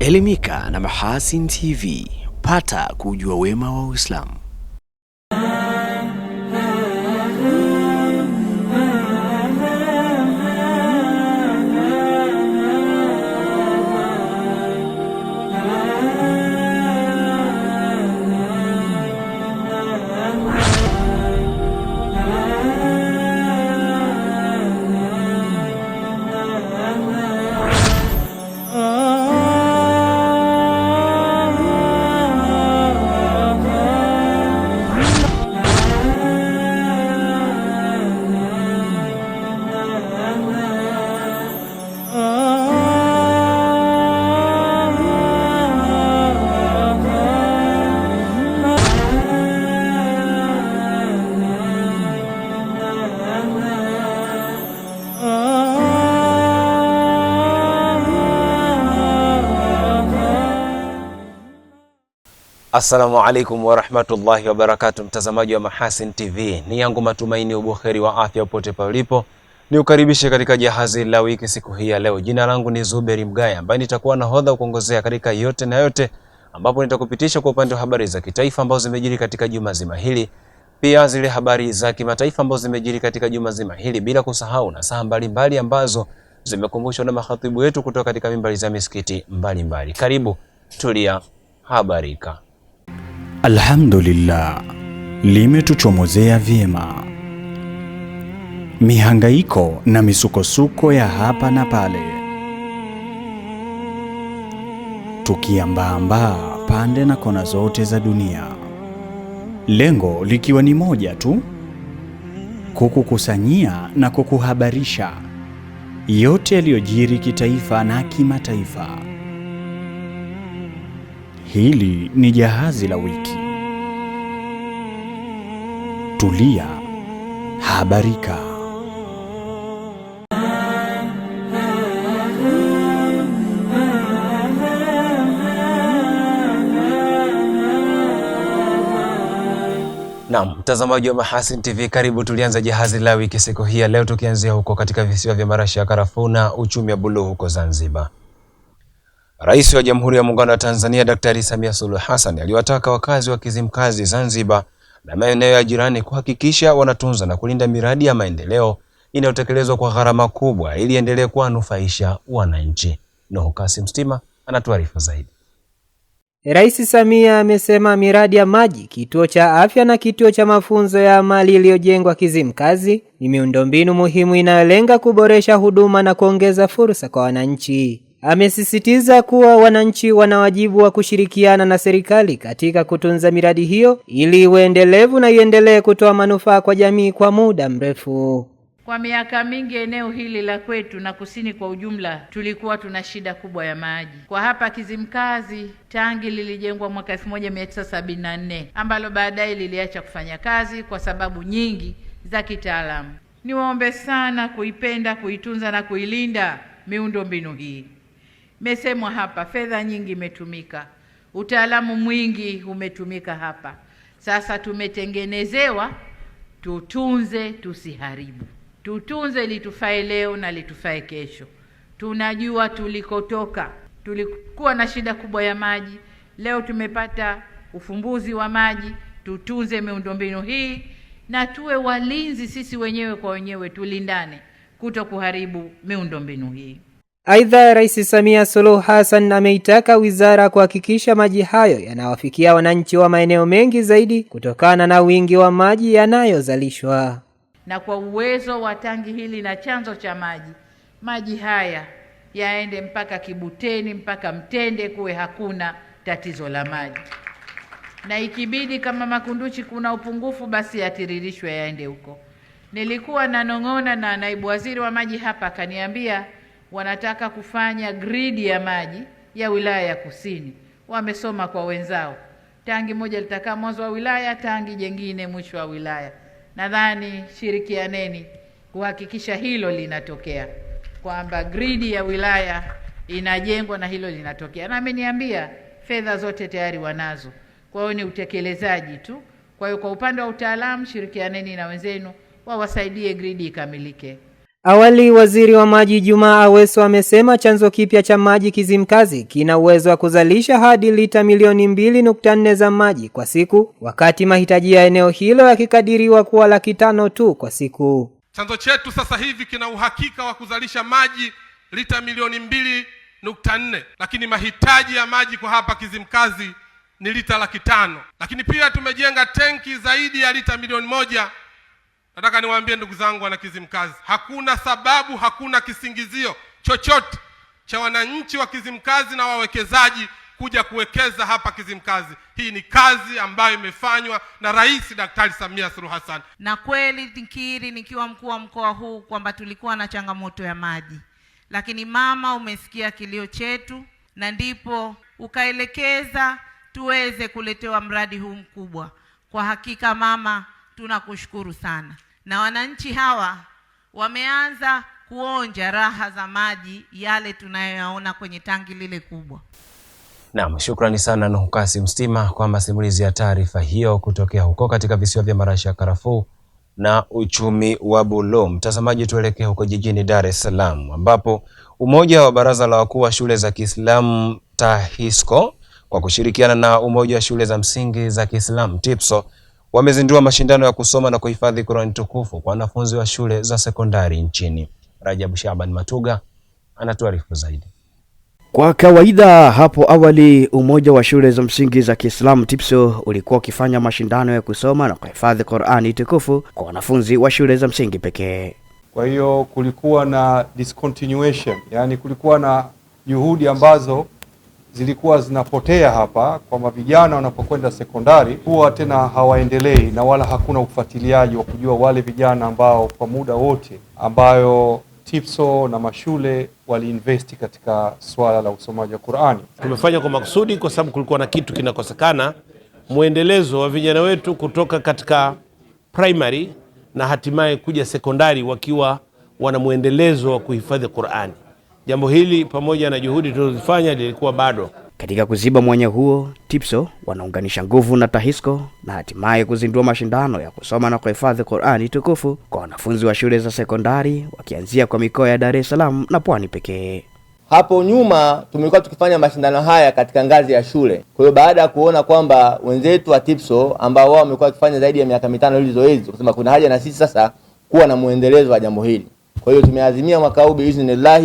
Elimika na Mahasin TV, pata kujua wema wa Uislamu. Assalamu alaikum wa rahmatullahi wa barakatuh, mtazamaji wa Mahasin TV. Ni yangu matumaini ubuheri wa afya popote palipo. Ni ukaribishe katika jahazi la wiki siku hii ya leo. Jina langu ni Zuberi Mgaya, ambaye nitakuwa nahodha kuongozea katika yote na yote, ambapo nitakupitisha kwa upande wa habari za kitaifa ambazo zimejiri katika juma zima hili, pia zile habari za kimataifa ambazo zimejiri katika juma zima hili, bila kusahau na saa mbalimbali ambazo zimekumbushwa na makhatibu wetu kutoka katika mimbari za misikiti mbalimbali. Karibu, tulia, habarika. Alhamdulillah, limetuchomozea vyema. Mihangaiko na misukosuko ya hapa na pale, tukiambaambaa pande na kona zote za dunia, lengo likiwa ni moja tu: kukukusanyia na kukuhabarisha yote yaliyojiri kitaifa na kimataifa. Hili ni jahazi la wiki. Tulia, habarika. Naam, mtazamaji wa Mahasin TV, karibu. Tulianza jahazi la wiki siku hii ya leo tukianzia huko katika visiwa vya marashi ya karafuu na uchumi wa buluu huko Zanzibar. Rais wa Jamhuri ya Muungano wa Tanzania Daktari Samia Suluhu Hassan aliwataka wakazi wa Kizimkazi Zanzibar na maeneo ya jirani kuhakikisha wanatunza na kulinda miradi ya maendeleo inayotekelezwa kwa gharama kubwa ili endelee kuwanufaisha wananchi. Nuhu Kasim Stima anatuarifu zaidi. Rais Samia amesema miradi ya maji, kituo cha afya na kituo cha mafunzo ya amali iliyojengwa Kizimkazi ni miundombinu muhimu inayolenga kuboresha huduma na kuongeza fursa kwa wananchi. Amesisitiza kuwa wananchi wana wajibu wa kushirikiana na serikali katika kutunza miradi hiyo ili iwe endelevu na iendelee kutoa manufaa kwa jamii kwa muda mrefu. Kwa miaka mingi eneo hili la kwetu na kusini kwa ujumla tulikuwa tuna shida kubwa ya maji. Kwa hapa Kizimkazi, tangi lilijengwa mwaka 1974 ambalo baadaye liliacha kufanya kazi kwa sababu nyingi za kitaalamu. Niwaombe sana kuipenda, kuitunza na kuilinda miundombinu hii. Mesemwa hapa fedha nyingi imetumika, utaalamu mwingi umetumika hapa. Sasa tumetengenezewa tutunze, tusiharibu. Tutunze litufae leo na litufae kesho. Tunajua tulikotoka, tulikuwa na shida kubwa ya maji. Leo tumepata ufumbuzi wa maji. Tutunze miundombinu hii na tuwe walinzi sisi wenyewe kwa wenyewe, tulindane kuto kuharibu miundombinu hii. Aidha, Rais Samia Suluhu Hassan ameitaka wizara kuhakikisha maji hayo yanawafikia wananchi wa maeneo mengi zaidi kutokana na wingi wa maji yanayozalishwa. Na kwa uwezo wa tangi hili na chanzo cha maji, maji haya yaende mpaka Kibuteni, mpaka Mtende, kuwe hakuna tatizo la maji. Na ikibidi kama Makunduchi kuna upungufu, basi yatiririshwe yaende huko. Nilikuwa nanong'ona na naibu waziri wa maji hapa, akaniambia wanataka kufanya gridi ya maji ya wilaya ya Kusini. Wamesoma kwa wenzao, tangi moja litakaa mwanzo wa wilaya, tangi jengine mwisho wa wilaya. Nadhani shirikianeni kuhakikisha hilo linatokea, kwamba gridi ya wilaya inajengwa na hilo linatokea. Na ameniambia fedha zote tayari wanazo, kwa hiyo ni utekelezaji tu. Kwa hiyo kwa upande wa utaalamu, shirikianeni na wenzenu wawasaidie gridi ikamilike. Awali waziri wa maji Juma Aweso amesema chanzo kipya cha maji Kizimkazi kina uwezo wa kuzalisha hadi lita milioni 2.4 za maji kwa siku, wakati mahitaji ya eneo hilo yakikadiriwa kuwa 500,000 tu kwa siku. Chanzo chetu sasa hivi kina uhakika wa kuzalisha maji lita milioni 2.4, lakini mahitaji ya maji kwa hapa Kizimkazi ni lita 500,000. Lakini pia tumejenga tenki zaidi ya lita milioni 1. Nataka niwaambie ndugu zangu wana Kizimkazi, hakuna sababu, hakuna kisingizio chochote cha wananchi wa Kizimkazi na wawekezaji kuja kuwekeza hapa Kizimkazi. Hii ni kazi ambayo imefanywa na Rais Daktari Samia Suluhu Hassan. Na kweli nikiri nikiwa mkuu wa mkoa huu kwamba tulikuwa na changamoto ya maji. Lakini mama, umesikia kilio chetu na ndipo ukaelekeza tuweze kuletewa mradi huu mkubwa. Kwa hakika mama, tunakushukuru sana. Na wananchi hawa wameanza kuonja raha za maji yale tunayoyaona kwenye tangi lile kubwa. Naam, shukrani sana Nuhu Kasim Stima kwa masimulizi ya taarifa hiyo kutokea huko katika visiwa vya Marashi ya Karafuu na uchumi wa Bulo. Mtazamaji, tuelekee huko jijini Dar es Salaam ambapo umoja wa baraza la wakuu wa shule za Kiislamu TAHISCO kwa kushirikiana na umoja wa shule za msingi za Kiislamu TIPSO wamezindua mashindano ya kusoma na kuhifadhi Qur'an tukufu kwa wanafunzi wa shule za sekondari nchini. Rajabu Shaban Matuga anatuarifu zaidi. Kwa kawaida hapo awali umoja wa shule za msingi za Kiislamu TIPSO ulikuwa ukifanya mashindano ya kusoma na kuhifadhi Qur'ani tukufu kwa wanafunzi wa shule za msingi pekee. Kwa hiyo kulikuwa na discontinuation, yani kulikuwa na juhudi ambazo zilikuwa zinapotea hapa kwa vijana wanapokwenda sekondari, huwa tena hawaendelei na wala hakuna ufuatiliaji wa kujua wale vijana ambao kwa muda wote ambayo TIPSO na mashule waliinvesti katika swala la usomaji wa Qur'ani. Tumefanya kwa makusudi kwa sababu kulikuwa na kitu kinakosekana, muendelezo wa vijana wetu kutoka katika primary na hatimaye kuja sekondari wakiwa wana muendelezo wa kuhifadhi Qur'ani. Jambo hili pamoja na juhudi tulizofanya lilikuwa bado. Katika kuziba mwanya huo, TIPSO wanaunganisha nguvu na TAHISCO na hatimaye kuzindua mashindano ya kusoma na kuhifadhi Qur'ani tukufu kwa wanafunzi wa shule za sekondari wakianzia kwa mikoa ya Dar es Salaam na Pwani pekee. Hapo nyuma tumekuwa tukifanya mashindano haya katika ngazi ya shule. Kwa hiyo baada ya kuona kwamba wenzetu wa TIPSO ambao wao wamekuwa wakifanya zaidi ya miaka 5 hili zoezi, kusema kuna haja na sisi sasa kuwa na muendelezo wa jambo hili. Kwa hiyo tumeazimia mwaka huu biiznillah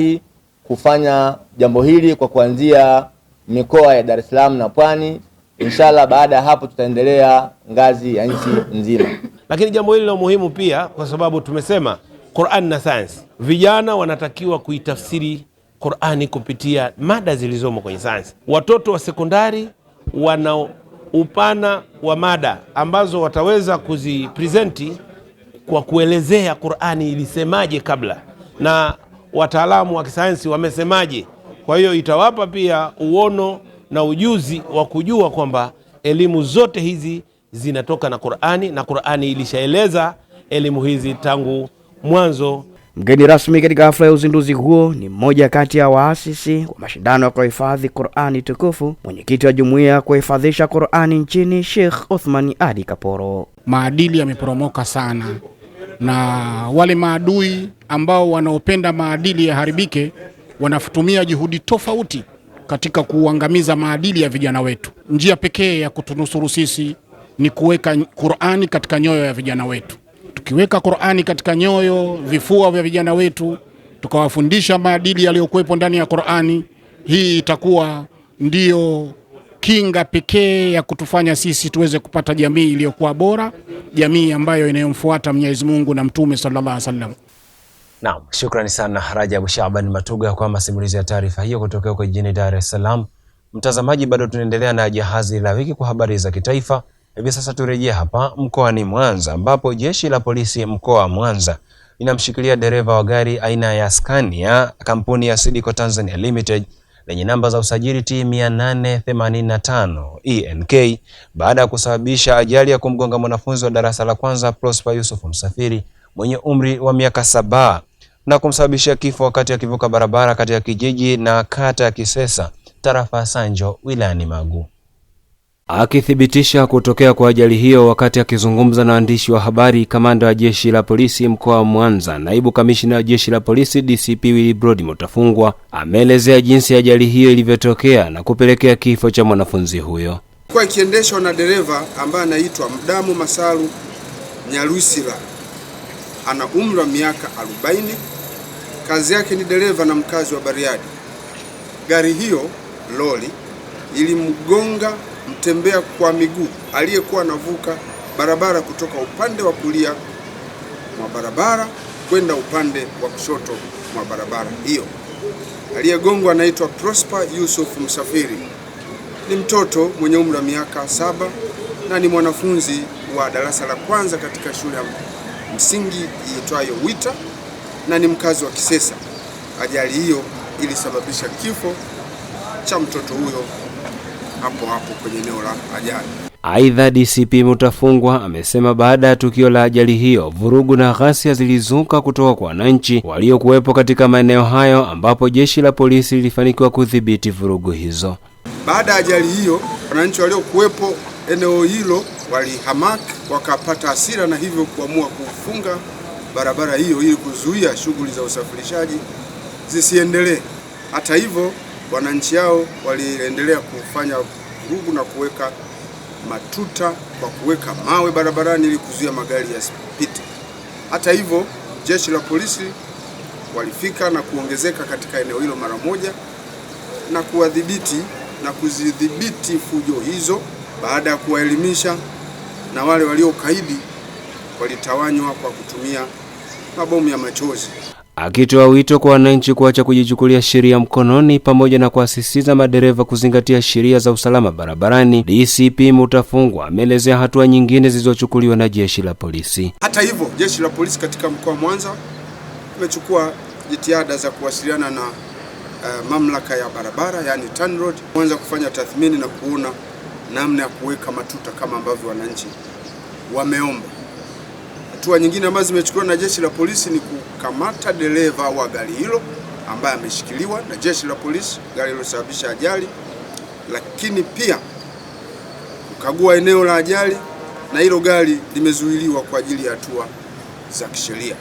kufanya jambo hili kwa kuanzia mikoa ya Dar es Salaam na Pwani. Inshallah baada ya hapo tutaendelea ngazi ya nchi nzima. Lakini jambo hili ni muhimu pia kwa sababu tumesema Qur'an na science. Vijana wanatakiwa kuitafsiri Qur'ani kupitia mada zilizomo kwenye science. Watoto wa sekondari wana upana wa mada ambazo wataweza kuzipresenti kwa kuelezea Qur'ani ilisemaje kabla na wataalamu wa kisayansi wamesemaje. Kwa hiyo itawapa pia uono na ujuzi wa kujua kwamba elimu zote hizi zinatoka na Qur'ani na Qur'ani ilishaeleza elimu hizi tangu mwanzo. Mgeni rasmi katika hafla ya uzinduzi huo ni mmoja kati ya waasisi wa mashindano ya kuhifadhi Qur'ani tukufu, mwenyekiti wa jumuiya ya kuhifadhisha Qur'ani nchini, Sheikh Othman Adi Kaporo. Maadili yameporomoka sana na wale maadui ambao wanaopenda maadili yaharibike wanatumia juhudi tofauti katika kuangamiza maadili ya vijana wetu. Njia pekee ya kutunusuru sisi ni kuweka Qur'ani katika nyoyo ya vijana wetu. Tukiweka Qur'ani katika nyoyo, vifua vya vijana wetu, tukawafundisha maadili yaliyokuwepo ndani ya Qur'ani, hii itakuwa ndio kinga pekee ya kutufanya sisi tuweze kupata jamii iliyokuwa bora, jamii ambayo inayomfuata Mwenyezi Mungu na Mtume sallallahu alaihi wasallam. Naam, shukrani sana Rajabu Shaban Matuga kwa masimulizi ya taarifa hiyo kutoka huko jijini Dar es Salaam. Mtazamaji, bado tunaendelea na jahazi la wiki kwa habari za kitaifa. Hivi sasa turejee hapa mkoani Mwanza ambapo jeshi la polisi mkoa wa Mwanza linamshikilia dereva wa gari aina ya Scania kampuni ya Sidico Tanzania Limited lenye namba za usajili T885 ENK baada ya kusababisha ajali ya kumgonga mwanafunzi wa darasa la kwanza Prosper Yusuf Msafiri mwenye umri wa miaka 7 na kumsababishia kifo wakati akivuka barabara katika kijiji na kata ya Kisesa, tarafa Sanjo, wilayani Magu. Akithibitisha kutokea kwa ajali hiyo wakati akizungumza na waandishi wa habari, kamanda wa jeshi la polisi mkoa wa Mwanza, naibu kamishina wa jeshi la polisi DCP Willibrod Mutafungwa, ameelezea jinsi ajali hiyo ilivyotokea na kupelekea kifo cha mwanafunzi huyo. Kwa ikiendeshwa na dereva ambaye anaitwa Mdamu Masalu Nyarusila, ana umri wa miaka 40, kazi yake ni dereva na mkazi wa Bariadi. Gari hiyo lori ilimgonga mtembea kwa miguu aliyekuwa anavuka barabara kutoka upande wa kulia mwa barabara kwenda upande wa kushoto mwa barabara hiyo. Aliyegongwa anaitwa Prosper Yusuf Msafiri. Ni mtoto mwenye umri wa miaka 7 na ni mwanafunzi wa darasa la kwanza katika shule ya msingi iitwayo Wita na ni mkazi wa Kisesa. Ajali hiyo ilisababisha kifo cha mtoto huyo hapo kwenye eneo la ajali. Aidha, DCP Mutafungwa amesema baada ya tukio la ajali hiyo, vurugu na ghasia zilizuka kutoka kwa wananchi waliokuwepo katika maeneo hayo, ambapo jeshi la polisi lilifanikiwa kudhibiti vurugu hizo. Baada ya ajali hiyo, wananchi waliokuwepo eneo hilo walihamaki, wakapata hasira na hivyo kuamua kufunga barabara hiyo ili kuzuia shughuli za usafirishaji zisiendelee. Hata hivyo, wananchi hao waliendelea kufanya vurugu na kuweka matuta kwa kuweka mawe barabarani ili kuzuia magari yasipite. Hata hivyo, jeshi la polisi walifika na kuongezeka katika eneo hilo mara moja na kuwadhibiti na kuzidhibiti fujo hizo. Baada ya kuwaelimisha, na wale waliokaidi walitawanywa kwa kutumia mabomu ya machozi. Akitoa wito kwa wananchi kuacha kujichukulia sheria mkononi pamoja na kuasisitiza madereva kuzingatia sheria za usalama barabarani, DCP Mutafungwa ameelezea hatua nyingine zilizochukuliwa na jeshi la polisi. Hata hivyo, jeshi la polisi katika mkoa wa Mwanza limechukua jitihada za kuwasiliana na mamlaka ya barabara, yani TANROADS, kuanza kufanya tathmini na kuona namna ya kuweka matuta kama ambavyo wananchi wameomba. Hatua nyingine ambazo zimechukuliwa na jeshi la polisi ni kukamata dereva wa gari hilo ambaye ameshikiliwa na jeshi la polisi, gari lililosababisha ajali, lakini pia kukagua eneo la ajali na hilo gari limezuiliwa kwa ajili ya hatua za kisheria.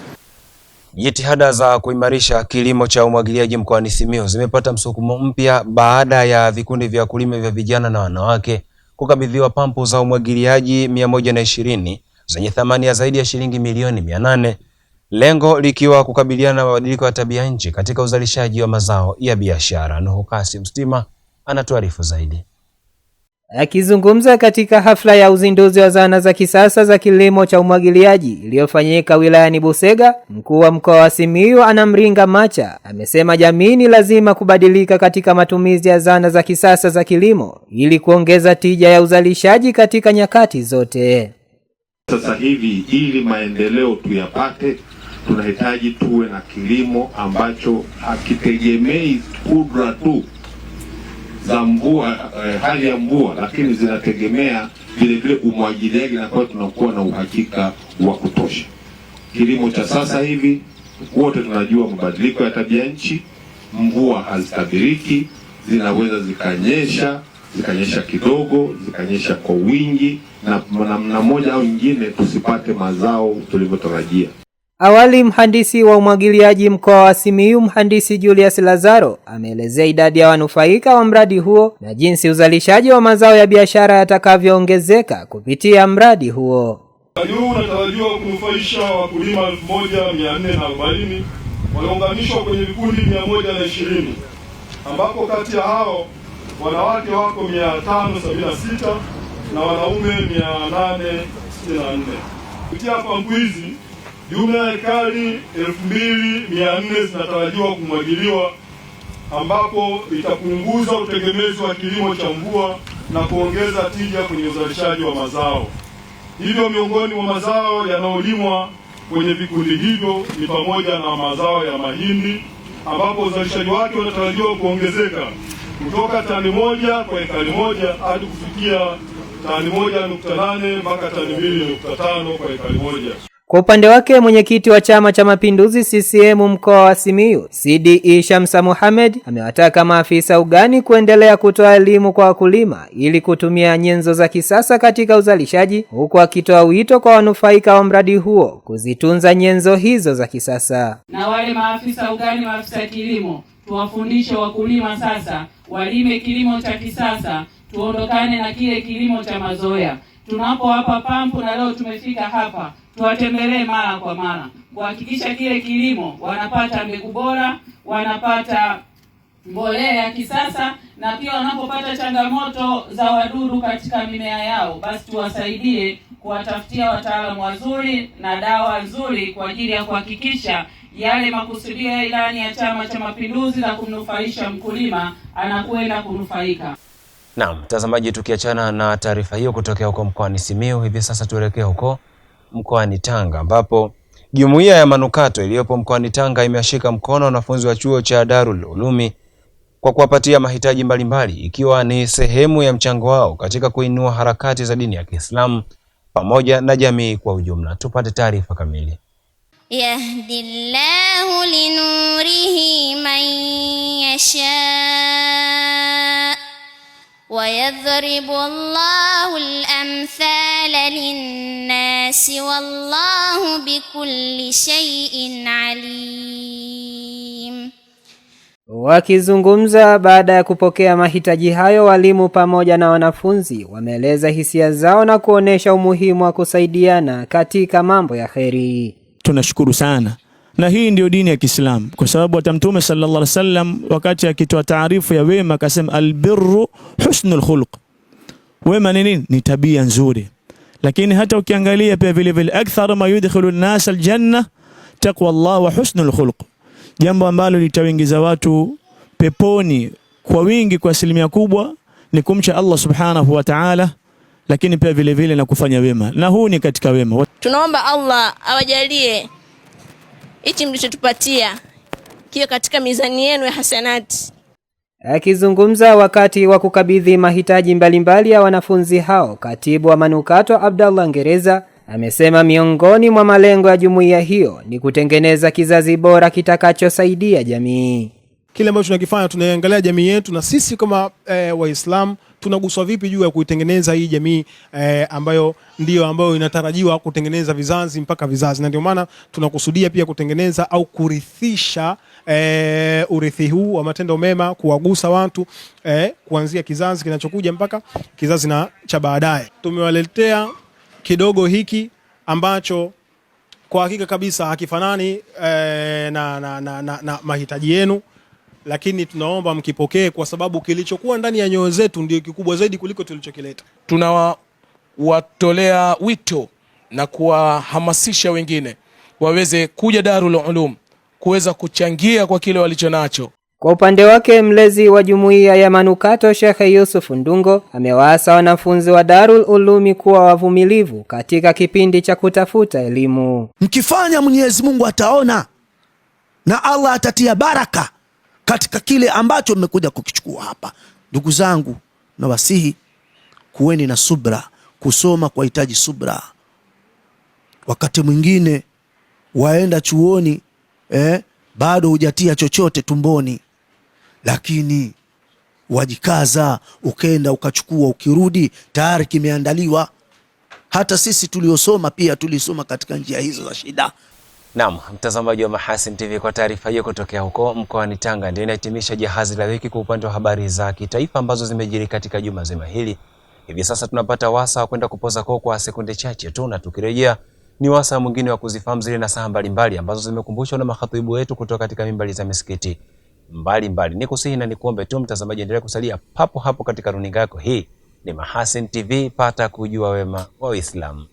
Jitihada za kuimarisha kilimo cha umwagiliaji mkoani Simiyu zimepata msukumo mpya baada ya vikundi vya kulima vya vijana na wanawake kukabidhiwa pampu za umwagiliaji 120 zenye thamani ya zaidi ya shilingi milioni 800, lengo likiwa kukabiliana na mabadiliko ya tabia nchi katika uzalishaji wa mazao ya biashara. Nuhu Kasim Stima anatuarifu zaidi. Akizungumza katika hafla ya uzinduzi wa zana za kisasa za kilimo cha umwagiliaji iliyofanyika wilayani Busega, mkuu wa mkoa wa Simiyu Anamringa Macha amesema jamii ni lazima kubadilika katika matumizi ya zana za kisasa za kilimo ili kuongeza tija ya uzalishaji katika nyakati zote. Sasa hivi ili maendeleo tuyapate, tunahitaji tuwe na kilimo ambacho hakitegemei kudra tu za mvua, hali ya mvua, lakini zinategemea vile vile umwagiliaji, na kwa tunakuwa na uhakika wa kutosha. Kilimo cha sasa hivi wote tunajua mabadiliko ya tabia nchi, mvua hazitabiriki, zinaweza zikanyesha kidogo, zikanyesha kwa wingi, na namna moja au nyingine tusipate mazao tulivyotarajia. Awali mhandisi wa umwagiliaji mkoa wa Simiyu, mhandisi Julius Lazaro, ameelezea idadi ya wanufaika wa mradi huo na jinsi uzalishaji wa mazao ya biashara yatakavyoongezeka kupitia mradi huo. Mradi huu unatarajiwa kunufaisha wakulima 1440 waliounganishwa kwenye vikundi 120, ambapo kati ya hao wanawake wako 576 na wanaume 864. Kupitia pampu hizi, jumla ya ekari 2400 zinatarajiwa kumwagiliwa, ambapo itapunguza utegemezi wa kilimo cha mvua na kuongeza tija kwenye uzalishaji wa mazao. Hivyo miongoni mwa mazao yanayolimwa kwenye vikundi hivyo ni pamoja na mazao ya mahindi, ambapo uzalishaji wake unatarajiwa kuongezeka kutoka tani 1 kwa ekari 1 hadi kufikia tani 1.8 mpaka tani 2.5 kwa ekari 1. Kwa upande wake mwenyekiti wa Chama cha Mapinduzi CCM mkoa wa Simiyu, CDE Shamsa Mohamed, amewataka maafisa ugani kuendelea kutoa elimu kwa wakulima ili kutumia nyenzo za kisasa katika uzalishaji, huku akitoa wito kwa wanufaika wa mradi huo kuzitunza nyenzo hizo za kisasa. Na wale maafisa ugani, maafisa kilimo, tuwafundishe wakulima sasa walime kilimo cha kisasa, tuondokane na kile kilimo cha mazoea. Tunapowapa pampu, na leo tumefika hapa, tuwatembelee mara kwa mara kuhakikisha kile kilimo wanapata mbegu bora, wanapata mbolea ya kisasa, na pia wanapopata changamoto za wadudu katika mimea yao, basi tuwasaidie kuwatafutia wataalamu wazuri na dawa nzuri kwa ajili ya kuhakikisha yale makusudio ya ilani ya Chama cha Mapinduzi na kumnufaisha mkulima anakwenda kunufaika. Naam, mtazamaji, tukiachana na taarifa hiyo kutokea huko mkoani Simiyu, hivi sasa tuelekea huko mkoani Tanga ambapo Jumuiya ya Manukato iliyopo mkoani Tanga imeshika mkono wanafunzi wa chuo cha Darul Ulumi kwa kuwapatia mahitaji mbalimbali, ikiwa ni sehemu ya mchango wao katika kuinua harakati za dini ya Kiislamu pamoja na jamii kwa ujumla. Tupate taarifa kamili. Yahdillahu linurihi man yasha wa yadhribu Allahu al-amthala lin-nasi wallahu bikulli shay'in alim. Wakizungumza baada ya kupokea mahitaji hayo, walimu pamoja na wanafunzi wameeleza hisia zao na kuonesha umuhimu wa kusaidiana katika mambo ya kheri. Tunashukuru sana. Na hii ndio dini ya Kiislamu, kwa sababu hata Mtume sallallahu alaihi wasallam wakati akitoa taarifu ya wema akasema albirru husnul khuluq. Wema ni nini? Ni tabia nzuri. Lakini hata ukiangalia pia vile vile akthar ma yudkhilu an-nas al-janna taqwa Allah wa husnul khuluq. Jambo ambalo litawaingiza watu peponi kwa wingi kwa asilimia kubwa ni kumcha Allah subhanahu wa ta'ala, lakini pia vile vile na kufanya wema. Na huu ni katika wema. Tunaomba Allah awajalie hichi mlichotupatia kiwe katika mizani yenu ya hasanati. Akizungumza wakati wa kukabidhi mahitaji mbalimbali ya wanafunzi hao, katibu wa Manukato Abdallah Ngereza amesema miongoni mwa malengo ya jumuiya hiyo ni kutengeneza kizazi bora kitakachosaidia jamii. Kile ambacho tunakifanya, tunaangalia jamii yetu na sisi kama Waislamu tunaguswa vipi juu ya kuitengeneza hii jamii ambayo ndio ambayo inatarajiwa kutengeneza vizazi mpaka vizazi, na ndio maana tunakusudia pia kutengeneza au kurithisha urithi huu wa matendo mema, kuwagusa watu kuanzia kizazi kinachokuja mpaka kizazi na cha baadaye. Tumewaletea kidogo hiki ambacho kwa hakika kabisa hakifanani na mahitaji yenu, lakini tunaomba mkipokee kwa sababu kilichokuwa ndani ya nyoyo zetu ndio kikubwa zaidi kuliko tulichokileta. Tunawatolea wito na kuwahamasisha wengine waweze kuja Darul Ulum kuweza kuchangia kwa kile walicho nacho. Kwa upande wake mlezi wa jumuiya ya Manukato Sheikh Yusuf Ndungo amewaasa wanafunzi wa Darul Ulumi kuwa wavumilivu katika kipindi cha kutafuta elimu. Mkifanya Mwenyezi Mungu ataona na Allah atatia baraka katika kile ambacho mmekuja kukichukua hapa. Ndugu zangu, na wasihi kuweni na subra. Kusoma kwa hitaji subra. Wakati mwingine waenda chuoni bado hujatia chochote tumboni, lakini wajikaza, ukenda ukachukua, ukirudi tayari kimeandaliwa. Hata sisi tuliosoma pia tulisoma katika njia hizo za shida. Naam, mtazamaji wa Mahasin TV, kwa taarifa hiyo kutokea huko mkoani Tanga ndio inahitimisha jahazi la wiki kwa upande wa habari za kitaifa ambazo zimejiri katika juma zima hili. Hivi sasa tunapata wasaa kwenda kupoza kwa sekunde chache tu, na tukirejea ni wasaa mwingine wa kuzifahamu zile nasaha mbalimbali ambazo zimekumbushwa na makhatibu wetu kutoka katika mimbari za misikiti mbalimbali. Nikusihi na nikuombe tu mtazamaji, endelea kusalia papo hapo katika runinga yako. Hii ni Mahasin TV, pata kujua wema wa Uislamu.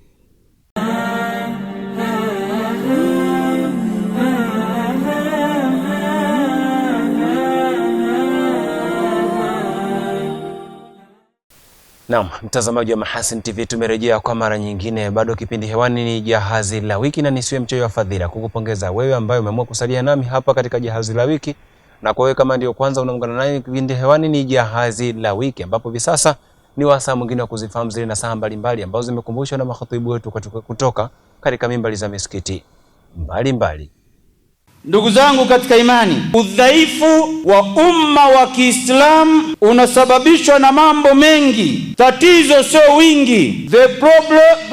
Naam, mtazamaji wa Mahasin TV, tumerejea kwa mara nyingine. Bado kipindi hewani ni jahazi la wiki, na nisiwe mchoyo wa fadhila kukupongeza wewe ambaye umeamua kusalia nami hapa katika jahazi la wiki. Na kwa wewe kama ndio kwanza unaungana nami, kipindi hewani ni jahazi la wiki, ambapo hivi sasa ni wasaa mwingine wa kuzifahamu zile nasaha mbalimbali ambazo zimekumbushwa na makhatibu wetu kutoka katika mimbari za misikiti mbalimbali. Ndugu zangu katika imani, udhaifu wa umma wa Kiislamu unasababishwa na mambo mengi. Tatizo sio wingi.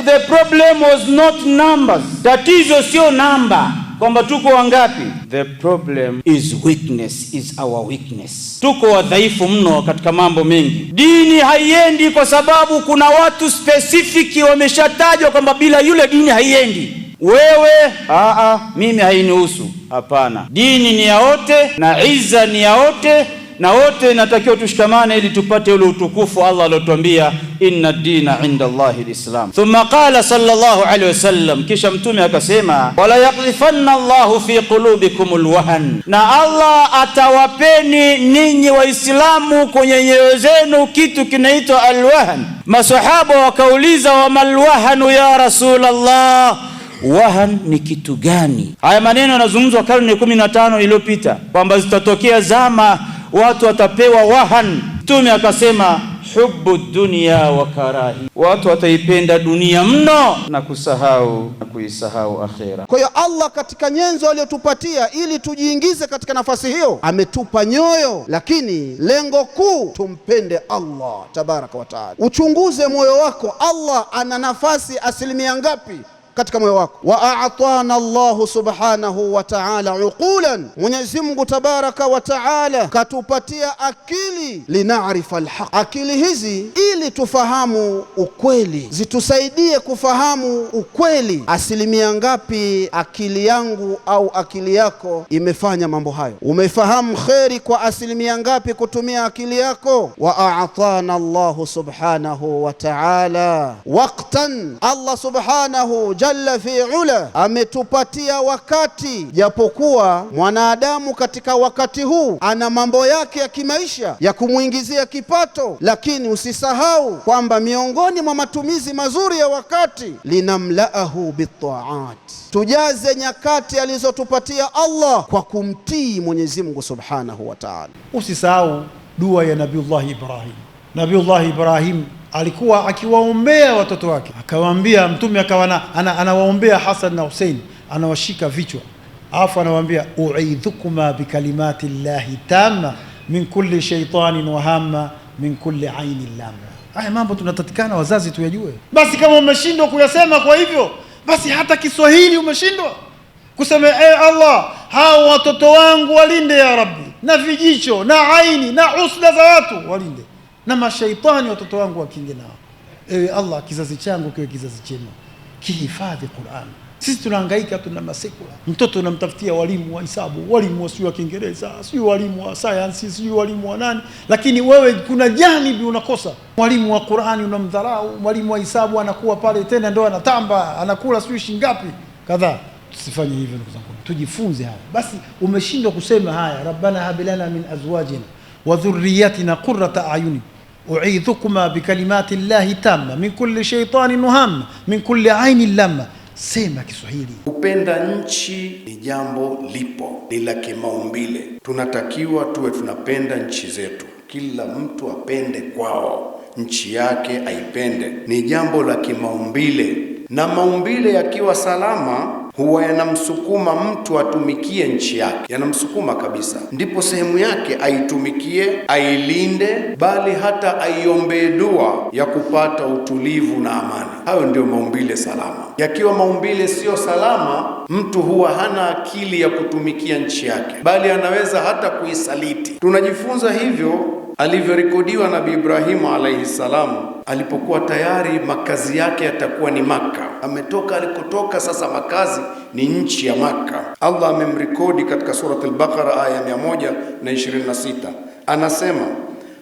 The problem was not numbers. Tatizo sio namba, kwamba tuko wangapi. The problem is weakness, is our weakness. Tuko wadhaifu mno katika mambo mengi. Dini haiendi kwa sababu kuna watu specific wameshatajwa kwamba bila yule dini haiendi. Wewe mimi hainihusu. Hapana, dini ni ya wote na izza ni ya wote, na wote inatakiwa tushikamane ili tupate ule utukufu Allah aliyotuambia, inna ad-dina 'inda Allahi al-Islam. Thumma qala sallallahu alayhi wasallam, kisha mtume akasema, wala yaqdhifanna Allahu fi qulubikumul wahan, na Allah atawapeni ninyi waislamu kwenye nyoyo zenu kitu kinaitwa alwahan. Masahaba wakauliza, wa malwahanu ya Rasulullah, wahan ni kitu gani? Haya maneno yanazungumzwa karne 15 iliyopita kwamba zitatokea zama watu watapewa wahan. Mtume akasema, hubbu dunya wa karahi, watu wataipenda dunia mno na kuisahau akhera. Kwa hiyo Allah katika nyenzo aliyotupatia ili tujiingize katika nafasi hiyo, ametupa nyoyo, lakini lengo kuu tumpende Allah tabaraka wa taala. Uchunguze moyo wako, Allah ana nafasi asilimia ngapi katika moyo wako? Wa a'tana Allahu subhanahu wa ta'ala uqulan, Mwenyezi Mungu tabaraka wa ta'ala katupatia akili, linarifa alhaq. Akili hizi ili tufahamu ukweli, zitusaidie kufahamu ukweli. Asilimia ngapi akili yangu au akili yako imefanya mambo hayo? Umefahamu kheri kwa asilimia ngapi kutumia akili yako? Wa a'tana Allahu subhanahu wa ta'ala waqtan, Allah subhanahu jalla fi ula ametupatia wakati, japokuwa mwanadamu katika wakati huu ana mambo yake ya kimaisha ya kumuingizia kipato, lakini usisahau kwamba miongoni mwa matumizi mazuri ya wakati, linamlaahu bitaat, tujaze nyakati alizotupatia Allah kwa kumtii Mwenyezi Mungu subhanahu wa ta'ala. Usisahau dua ya Nabiullah Ibrahim. Nabiullah Ibrahim alikuwa akiwaombea watoto wake, akawaambia mtume, akawa anawaombea Hasan na Hussein, anawashika vichwa, alafu anawaambia, u'idhukuma bikalimati llahi tamma min kulli shaytanin wa hamma min kulli ainin lamma. Haya mambo tunatakikana wazazi tuyajue. Basi kama umeshindwa kuyasema kwa hivyo, basi hata Kiswahili umeshindwa kusema, Allah, hao watoto wangu walinde ya Rabbi, na vijicho na aini na usda za watu walinde, na mashaitani watoto wangu wakinge nao. Ewe Allah, kizazi changu kiwe kizazi chema, kihifadhi Qur'an. Sisi tunahangaika, tuna masekula, mtoto unamtafutia walimu wa hisabu, walimu wa sio wa Kiingereza, sio walimu wa science, sio walimu wa nani, lakini wewe kuna janibi unakosa. Mwalimu wa Qur'ani unamdharau, mwalimu wa hisabu anakuwa pale tena ndo anatamba, anakula sio shingapi kadhaa. Tusifanye hivyo ndugu zangu, tujifunze haya. Basi umeshindwa kusema haya, rabbana habilana min azwajina wa dhurriyyatina qurrata a'yuni u'idhukuma bikalimati llahi tamma min kulli shaytanin hamma min kulli ainin lamma. Sema Kiswahili. Kupenda nchi ni jambo lipo, ni la kimaumbile. Tunatakiwa tuwe tunapenda nchi zetu, kila mtu apende kwao, nchi yake aipende, ni jambo la kimaumbile. Na maumbile yakiwa salama huwa yanamsukuma mtu atumikie nchi yake, yanamsukuma kabisa, ndipo sehemu yake aitumikie, ailinde, bali hata aiombee dua ya kupata utulivu na amani. Hayo ndio maumbile salama. Yakiwa maumbile sio salama, mtu huwa hana akili ya kutumikia nchi yake, bali anaweza hata kuisaliti. Tunajifunza hivyo alivyorekodiwa Nabii Ibrahimu alayhi salam, alipokuwa tayari makazi yake yatakuwa ni Makka. Ametoka alikotoka, sasa makazi ni nchi ya Makka. Allah amemrekodi katika surat al-Baqara aya 126, anasema,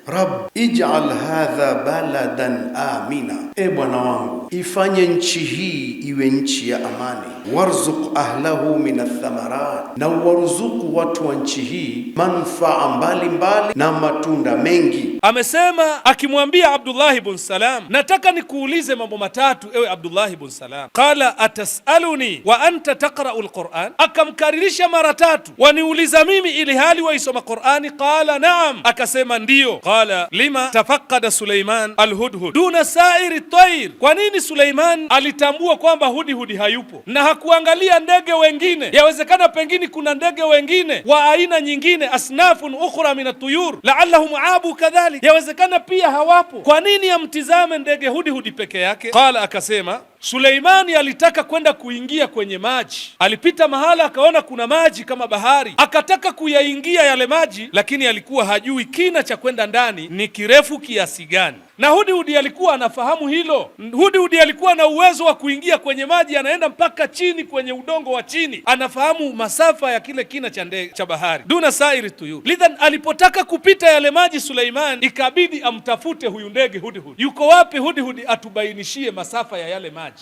Rabb ij'al hadha baladan amina, e Bwana wangu ifanye nchi hii iwe nchi ya amani, warzuq ahlahu min athamarat, na warzuku watu wa nchi hii manfaa mbalimbali na matunda mengi. Amesema akimwambia Abdullah ibn Salam, nataka nikuulize mambo matatu ewe Abdullah ibn Salam. Qala atasaluni wa anta taqra'u alquran, akamkaririsha mara tatu, waniuliza mimi ili hali waisoma Qur'ani? Qala naam, akasema ndio. qala lima tafaqqada Suleiman alhudhud duna sairi tayr, kwa nini Suleiman alitambua kwamba hudhud hayupo na hakuangalia ndege wengine? Yawezekana pengine kuna ndege wengine wa aina nyingine, asnafun ukhra min at-tuyur la'allahum abu kadhalik, yawezekana pia hawapo. Kwa nini amtizame ndege hudhud peke yake? Qala, akasema Suleimani alitaka kwenda kuingia kwenye maji. Alipita mahala akaona kuna maji kama bahari, akataka kuyaingia yale maji, lakini alikuwa hajui kina cha kwenda ndani ni kirefu kiasi gani. Na hudhud alikuwa anafahamu hilo. Hudhud alikuwa na uwezo wa kuingia kwenye maji, anaenda mpaka chini kwenye udongo wa chini, anafahamu masafa ya kile kina cha bahari. Duna sairi tuyur. Lidhan alipotaka kupita yale maji Suleiman, ikabidi amtafute huyu ndege hudhud. Yuko wapi hudhud? Atubainishie masafa ya yale maji.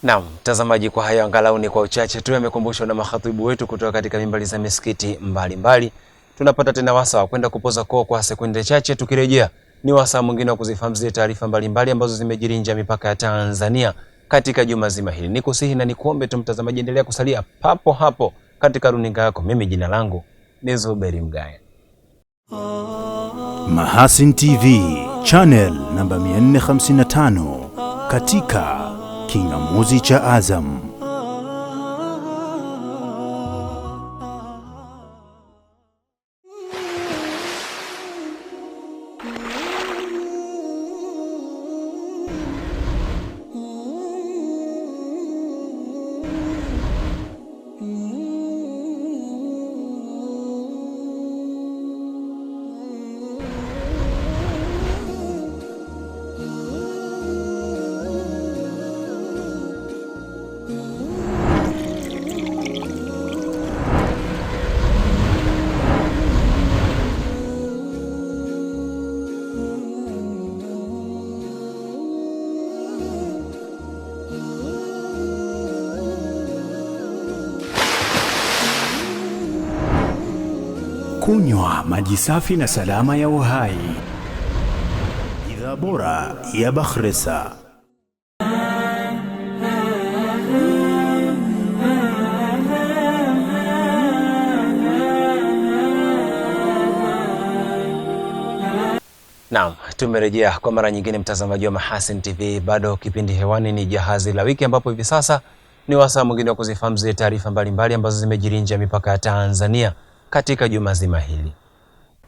Naam, mtazamaji, kwa hayo angalau ni kwa uchache tu yamekumbushwa na makhatibu wetu kutoka katika mimbari za misikiti mbalimbali. Tunapata tena wasaa wa kwenda kupoza koo kwa sekunde chache. Tukirejea ni wasaa mwingine wa kuzifahamu zile taarifa mbalimbali ambazo zimejiri nje ya mipaka ya Tanzania katika juma zima hili. Nikusihi na nikuombe tu mtazamaji, endelea kusalia papo hapo katika runinga yako. Mimi jina langu ni Zuberi Mgaya. Mahasin TV channel namba 455 katika kingamuzi cha Azam. Kunywa maji safi na salama ya uhai. Bidhaa bora ya Bakhresa. Naam, tumerejea kwa mara nyingine mtazamaji wa Mahasin TV. Bado kipindi hewani ni Jahazi la Wiki, ambapo hivi sasa ni wasaa mwingine wa kuzifahamu zile taarifa mbalimbali ambazo zimejiri nje ya mipaka ya Tanzania katika juma zima hili.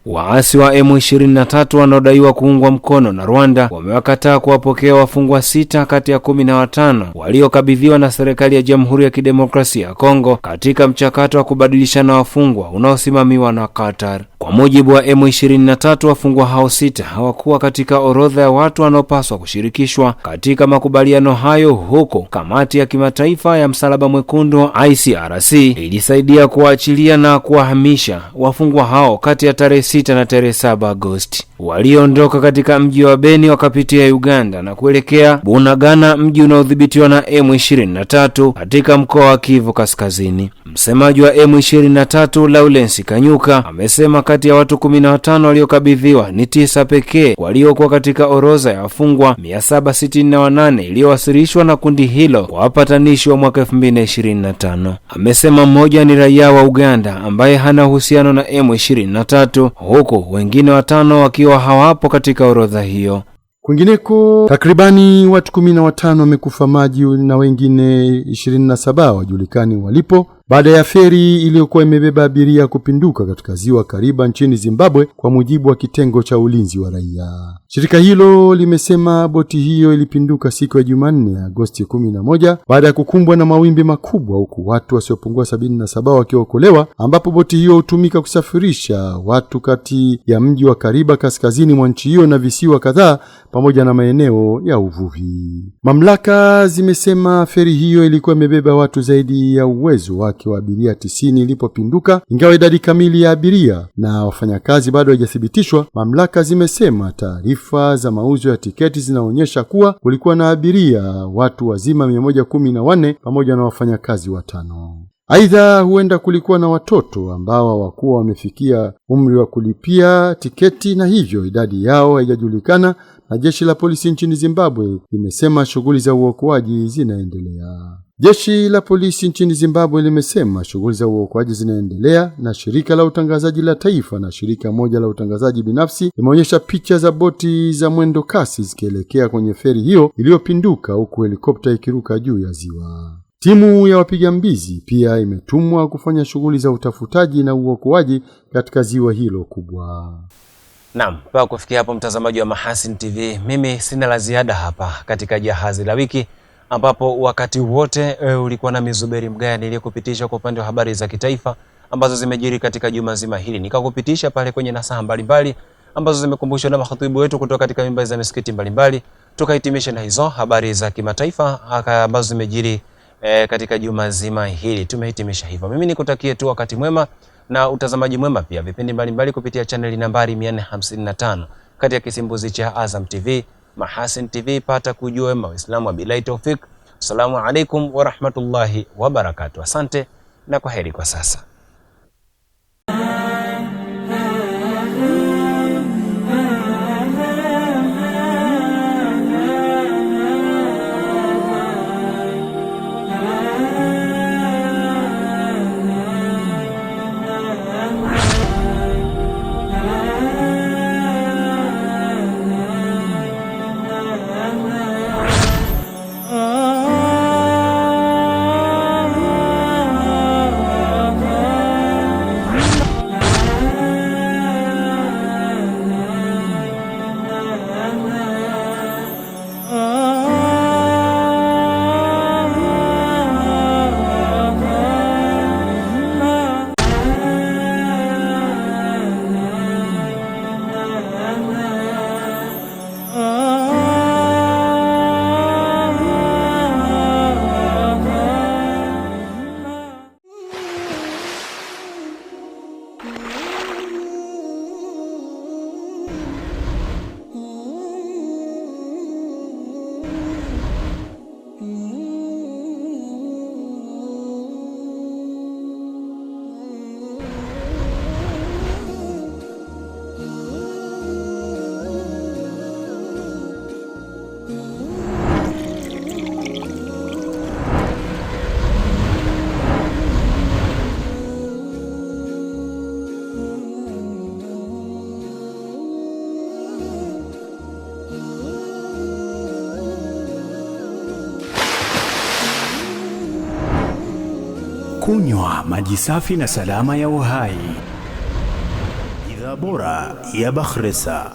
Waasi wa M23 wanaodaiwa kuungwa mkono na Rwanda wamewakataa kuwapokea wafungwa 6 kati ya 15 waliokabidhiwa na serikali ya Jamhuri ya Kidemokrasia ya Kongo katika mchakato wa kubadilishana wafungwa unaosimamiwa na Qatar. Kwa mujibu wa M23, wafungwa hao 6 hawakuwa katika orodha ya watu wanaopaswa kushirikishwa katika makubaliano hayo, huko Kamati ya Kimataifa ya Msalaba Mwekundu ICRC ilisaidia kuachilia na kuwahamisha wafungwa hao kati ya tarehe 6 na tarehe 7 Agosti. Waliondoka katika mji wa Beni wakapitia Uganda na kuelekea Bunagana, mji unaodhibitiwa na M23 katika mkoa wa Kivu Kaskazini. Msemaji wa M23 Lawrence Kanyuka amesema kati ya watu 15 waliokabidhiwa ni 9 pekee waliokuwa katika orodha ya wafungwa 768 iliyowasilishwa na kundi hilo kwa wapatanishi wa mwaka 2025. Amesema mmoja ni raia wa Uganda ambaye hana uhusiano na M23, huku wengine 5 wakiwa hawapo katika orodha hiyo. Kwingineko, takribani watu 15 wamekufa maji na wengine 27 wajulikani walipo baada ya feri iliyokuwa imebeba abiria kupinduka katika ziwa Kariba nchini Zimbabwe, kwa mujibu wa kitengo cha ulinzi wa raia. Shirika hilo limesema boti hiyo ilipinduka siku ya Jumanne, Agosti 11, baada ya kukumbwa na mawimbi makubwa, huku watu wasiopungua 77 wakiokolewa, ambapo boti hiyo hutumika kusafirisha watu kati ya mji wa Kariba kaskazini mwa nchi hiyo na visiwa kadhaa pamoja na maeneo ya uvuvi. Mamlaka zimesema feri hiyo ilikuwa imebeba watu zaidi ya uwezo wa abiria 90 ilipopinduka, ingawa idadi kamili ya abiria na wafanyakazi bado haijathibitishwa. Mamlaka zimesema taarifa za mauzo ya tiketi zinaonyesha kuwa kulikuwa na abiria watu wazima 114 pamoja na wafanyakazi 5. Aidha, huenda kulikuwa na watoto ambao hawakuwa wamefikia umri wa kulipia tiketi na hivyo idadi yao haijajulikana, na jeshi la polisi nchini Zimbabwe limesema shughuli za uokoaji zinaendelea. Jeshi la polisi nchini Zimbabwe limesema shughuli za uokoaji zinaendelea, na shirika la utangazaji la taifa na shirika moja la utangazaji binafsi limeonyesha picha za boti za mwendo kasi zikielekea kwenye feri hiyo iliyopinduka, huku helikopta ikiruka juu ya ziwa. Timu ya wapiga mbizi pia imetumwa kufanya shughuli za utafutaji na uokoaji katika ziwa hilo kubwa. Naam, mpaka kufikia hapo mtazamaji wa Mahasin TV, mimi sina la ziada hapa katika jahazi la wiki, ambapo wakati wote ulikuwa na Zuberi Mgaya niliyekupitisha kwa upande wa habari za kitaifa ambazo zimejiri katika juma zima hili. Nikakupitisha pale kwenye nasaha mbalimbali ambazo zimekumbushwa na makhatibu wetu kutoka katika mimbar za misikiti mbalimbali. Tukahitimisha na hizo habari za kimataifa ambazo zimejiri katika juma zima hili. Tumehitimisha hivyo. Mimi nikutakie tu wakati mwema na utazamaji mwema pia vipindi mbalimbali kupitia channel nambari 455 katika kisimbuzi cha Azam TV, Mahasin TV. Pata kujua wema Waislamu, wabillahi tawfik. Assalamu alaikum wa rahmatullahi wa barakatuh. Asante na kwaheri kwa sasa. Kunywa maji safi na salama ya uhai. Bidhaa bora ya Bakhresa.